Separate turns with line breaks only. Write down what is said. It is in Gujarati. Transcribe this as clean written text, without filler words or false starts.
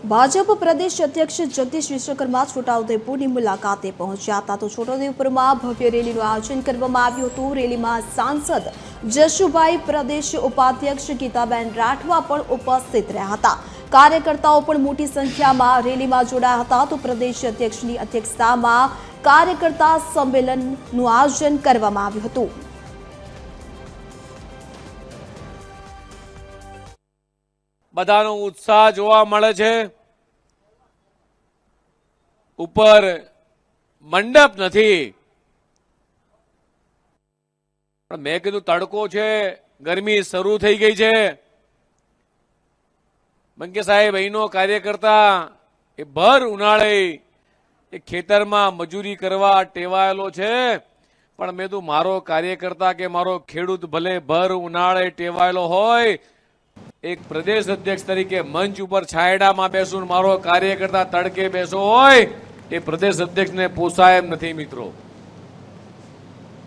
ભાજપ પ્રદેશ અધ્યક્ષ જગદીશ વિશ્વકર્મા છોટાઉદેપુરની મુલાકાતે પહોંચ્યા હતા તો છોટાઉદેપુરમાં ભવ્ય રેલીનું આયોજન કરવામાં આવ્યું હતું। રેલીમાં સાંસદ જશુભાઈ, પ્રદેશ ઉપાધ્યક્ષ ગીતાબેન રાઠવા પણ ઉપસ્થિત રહ્યા હતા। કાર્યકર્તાઓ પણ મોટી સંખ્યામાં રેલીમાં જોડાયા હતા તો પ્રદેશ અધ્યક્ષની અધ્યક્ષતામાં કાર્યકર્તા સંમેલનનું આયોજન કરવામાં આવ્યું હતું।
બધાનો ઉત્સાહ જોવા મળે છે। ઉપર મંડપ નથી પણ મેં કીધું તડકો છે, ગરમી શરૂ થઈ ગઈ છે। બંકે સાહેબ અહીંનો કાર્યકર્તા એ ભર ઉનાળે એ ખેતરમાં મજૂરી કરવા ટેવાયેલો છે, પણ મેં કીધું મારો કાર્યકર્તા કે મારો ખેડૂત ભલે ભર ઉનાળે ટેવાયેલો હોય, એક પ્રદેશ અધ્યક્ષ તરીકે મંચ ઉપર છાયડામાં બેસું, મારો કાર્યકર્તા તડકે બેસો હોય એ પ્રદેશ અધ્યક્ષને પોસાય એમ નથી મિત્રો।